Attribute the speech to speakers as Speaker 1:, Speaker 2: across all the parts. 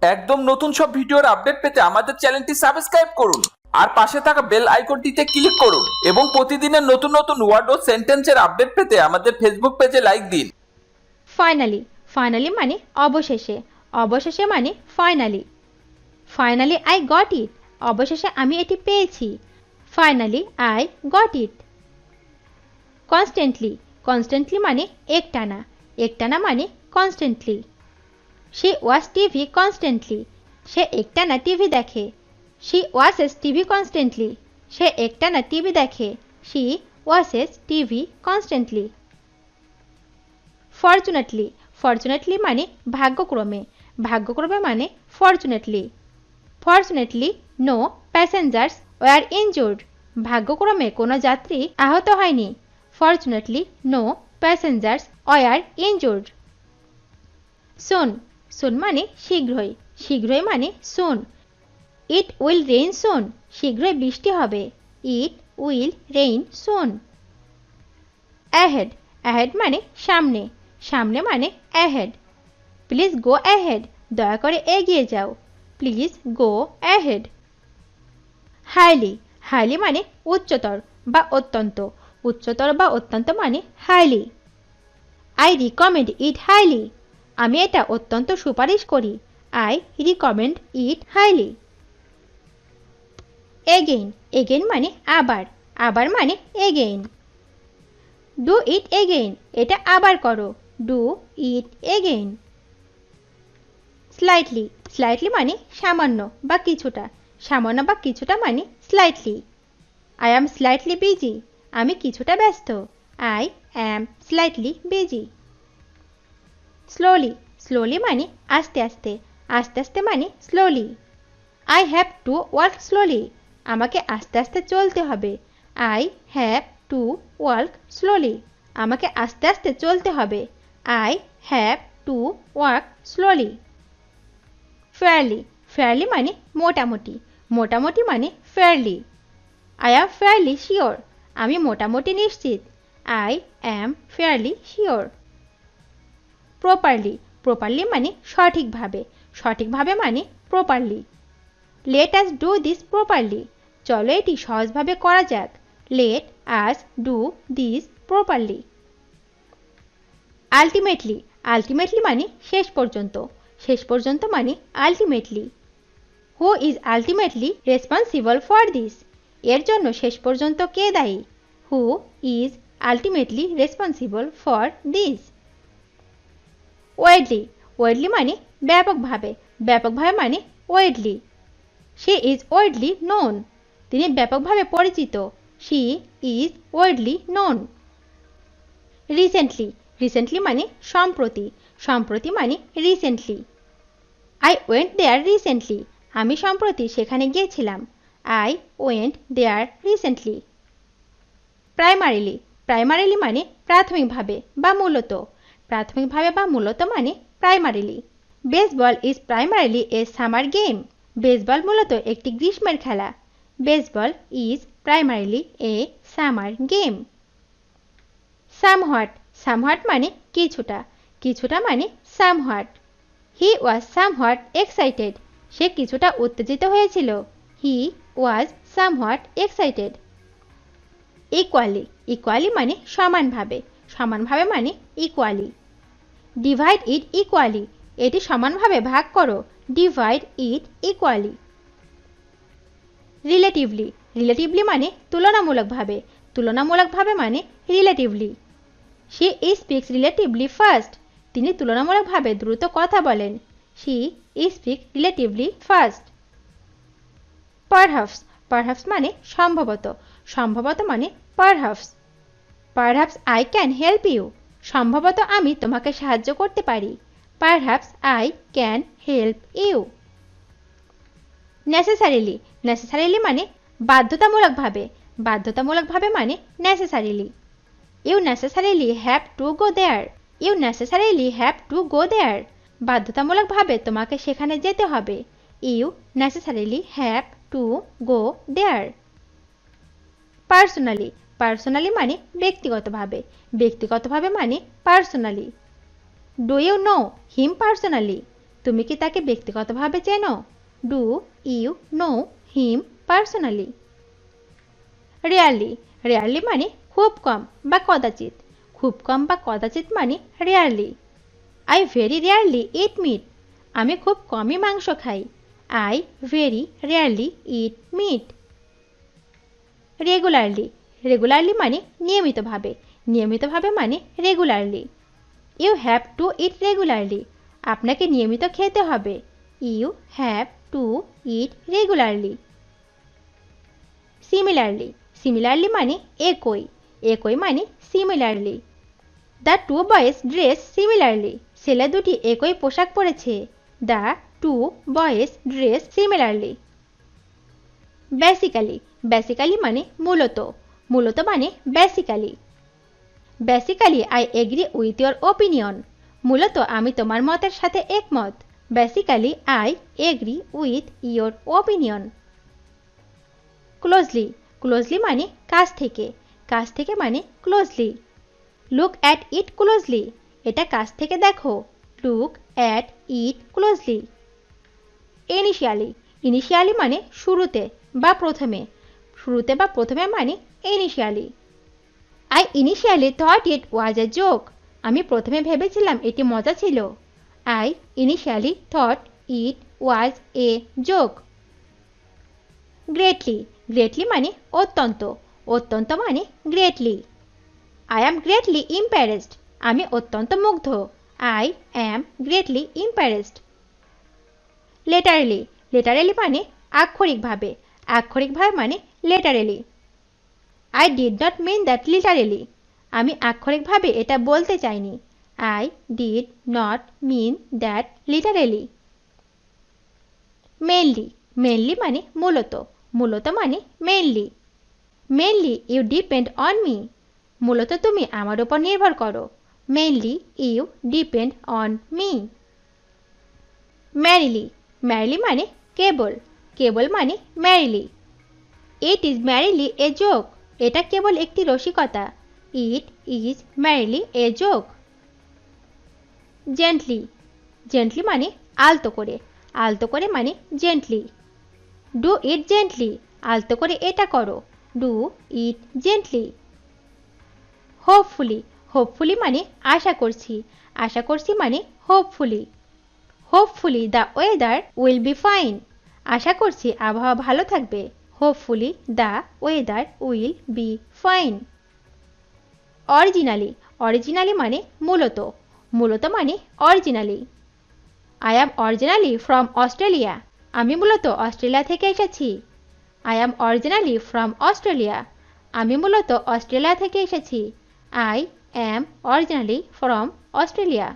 Speaker 1: একদম নতুন সব ভিডিওর আপডেট পেতে আমাদের চ্যানেলটি সাবস্ক্রাইব করুন আর পাশে থাকা বেল আইকনটিতে ক্লিক করুন এবং প্রতিদিনের নতুন নতুন ওয়ার্ড ও সেন্টেন্সের আপডেট পেতে আমাদের ফেসবুক পেজে লাইক দিন।
Speaker 2: ফাইনালি ফাইনালি মানে অবশেষে, অবশেষে মানে finally. Finally I got it, অবশেষে আমি এটি পেয়েছি। Finally I got it. Constantly, constantly মানে একটানা, একটানা মানে constantly. She watch TV constantly, সে একটানা টিভি দেখে। শি ওয়াচেস টিভি কনস্ট্যান্টলি, সে একটানা টিভি দেখে। She watches TV constantly. Fortunately, fortunately মানে ভাগ্যক্রমে, ভাগ্যক্রমে মানে fortunately. Fortunately no passengers were injured, ভাগ্যক্রমে কোনো যাত্রী আহত হয়নি। Fortunately no passengers were injured. Soon, soon মানে শীঘ্রই, শীঘ্রই মানে সুন। ইট উইল রেইন সুন, শীঘ্রই বৃষ্টি হবে। It will rain soon. Ahead, ahead মানে সামনে, সামনে মানে অ্যাহেড। প্লিজ গো অ্যাহেড, দয়া করে এগিয়ে যাও। Please go ahead. Highly, highly মানে উচ্চতর বা অত্যন্ত, উচ্চতর বা অত্যন্ত মানে highly. I recommend it highly, আমি এটা অত্যন্ত সুপারিশ করি। I recommend it highly. Again, again মানে আবার, আবার মানে এগেইন। ডু ইট এগেইন, এটা আবার করো। Do it again. Slightly, slightly মানে সামান্য বা কিছুটা, সামান্য বা কিছুটা মানে slightly. I am slightly busy, আমি কিছুটা ব্যস্ত। I am slightly busy. Slowly, slowly মানে আস্তে আস্তে, আস্তে আস্তে মানে slowly. I have to work slowly, আমাকে আস্তে আস্তে চলতে হবে। I have to work slowly, আমাকে আস্তে আস্তে চলতে হবে। I have to work slowly. Fairly, fairly মানে মোটামুটি, মোটামুটি মানে fairly. I am fairly sure, আমি মোটামুটি নিশ্চিত। I am fairly sure. Properly, properly মানে সঠিকভাবে, সঠিকভাবে মানে properly. Let us do this properly, চলো এটি সহজভাবে করা যাক। Let us do this properly. Ultimately, ultimately মানে শেষ পর্যন্ত, শেষ পর্যন্ত মানে ultimately. Who is ultimately responsible for this, এর জন্য শেষ পর্যন্ত কে দায়ী? Who is ultimately responsible for this. Widely, widely মানে ব্যাপকভাবে, ব্যাপকভাবে মানে widely. She is widely known, তিনি ব্যাপকভাবে পরিচিত। She is widely known. Recently, recently মানে সম্প্রতি, সম্প্রতি মানে recently. I went there recently, আমি সম্প্রতি সেখানে গিয়েছিলাম। I went there recently. Primarily, primarily মানে প্রাথমিকভাবে বা মূলত, প্রাথমিকভাবে বা মূলত মানে primarily. Baseball is primarily a summer game, baseball মূলত একটি গ্রীষ্মের খেলা। Baseball is primarily a summer game. Somewhat, somewhat মানে কিছুটা, কিছুটা মানে somewhat. He was somewhat excited, সে কিছুটা উত্তেজিত হয়েছিল। হি was somewhat excited. Equally, equally মানে সমানভাবে, সমানভাবে মানে ইকুয়ালি। ডিভাইড ইট ইকুয়ালি, এটি সমানভাবে ভাগ করো। Divide it equally. Relatively, relatively মানে তুলনামূলকভাবে, তুলনামূলকভাবে মানে relatively. She speaks relatively fast, তিনি তুলনামূলকভাবে দ্রুত কথা বলেন। She speak relatively fast. Perhaps, perhaps মানে সম্ভবত, সম্ভবত মানে perhaps. Perhaps I can help you, সম্ভবত আমি তোমাকে সাহায্য করতে পারি। Perhaps I can help you. Necessarily, necessarily মানে বাধ্যতামূলকভাবে, বাধ্যতামূলকভাবে মানে necessarily. You necessarily have to go there, you necessarily have to go there, বাধ্যতামূলকভাবে তোমাকে সেখানে যেতে হবে। You necessarily have to go there. Personally, personally মানে ব্যক্তিগতভাবে, ব্যক্তিগতভাবে মানে personally. Do you know him personally, তুমি কি তাকে ব্যক্তিগতভাবে চেনো? Do you know him personally? Rarely, rarely মানে খুব কম বা কদাচিৎ। খুব কম বা কদাচিৎ মানে rarely. I very rarely eat meat, আমি খুব কমই মাংস খাই। I very rarely eat meat. Regularly, regularly মানে নিয়মিতভাবে। নিয়মিতভাবে মানে regularly. You have to eat regularly, আপনাকে নিয়মিত খেতে হবে। You have to eat regularly. Similarly, similarly মানে একই। একই মানে similarly. The two boys dress similarly, ছেলে দুটি একই পোশাক পরেছে। The two boys dress similarly. Basically, basically মানে মূলত। মূলত মানে basically. Basically I agree with your opinion, মূলত আমি তোমার মতের সাথে একমত। Basically I agree with your opinion. Closely, closely মানে কাছ থেকে। কাছ থেকে মানে closely. Look at it closely, এটা কাছ থেকে দেখো। Look at it closely. Initially, initially মানে শুরুতে বা প্রথমে। শুরুতে বা প্রথমে মানে initially. I initially thought it was a joke, আমি প্রথমে ভেবেছিলাম এটি মজা ছিল। I initially thought it was a joke. Greatly, greatly মানে অত্যন্ত। অত্যন্ত মানে গ্রেটলি। আই অ্যাম গ্রেটলি ইম্প্যারেসড, আমি অত্যন্ত মুগ্ধ। I am greatly ইম্প্যারেসড। লেটারেলি, লেটারেলি মানে আক্ষরিকভাবে। আক্ষরিকভাবে মানে literally. I did not mean that literally, আমি আক্ষরিকভাবে এটা বলতে চাইনি। I did not mean that literally. Mainly, mainly মানে মূলত। মূলত মানে mainly. Mainly you depend on me, মূলত তুমি আমার উপর নির্ভর করো। Mainly you depend on me. Merely, merely মানে কেবল। কেবল মানে ম্যারিলি। ইট ইজ ম্যারিলি এ জোক, এটা কেবল একটি রসিকতা। It is merely a joke. Gently, gently মানে আলতো করে। আলতো করে মানে জেন্টলি। ডু ইট জেন্টলি, আলতো করে এটা করো। Do it gently. Hopefully, hopefully মানে আশা করছি। আশা করছি মানে hopefully. Hopefully the weather will be fine, আশা করছি আবহাওয়া ভালো থাকবে। Hopefully the weather will be fine. Originally, originally মানে মূলত। মূলত মানে originally. I am originally from Australia, আমি মূলত অস্ট্রেলিয়া থেকে এসেছি। I am originally from Australia, আমি মূলত অস্ট্রেলিয়া থেকে এসেছি। I am originally from Australia.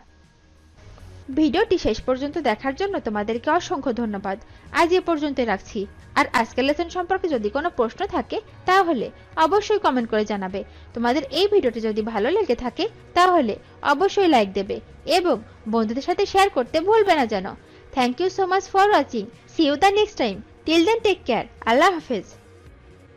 Speaker 2: ভিডিওটি শেষ পর্যন্ত দেখার জন্য তোমাদেরকে অসংখ্য ধন্যবাদ। আজ এ পর্যন্ত রাখছি। আর আজকের লেসন সম্পর্কে যদি কোনো প্রশ্ন থাকে তাহলে অবশ্যই কমেন্ট করে জানাবে। তোমাদের এই ভিডিওটি যদি ভালো লেগে থাকে তাহলে অবশ্যই লাইক দেবে এবং বন্ধুদের সাথে শেয়ার করতে ভুলবে না যেন। Thank you so much for watching. See you the next time. Till then take care. আল্লাহ হাফেজ।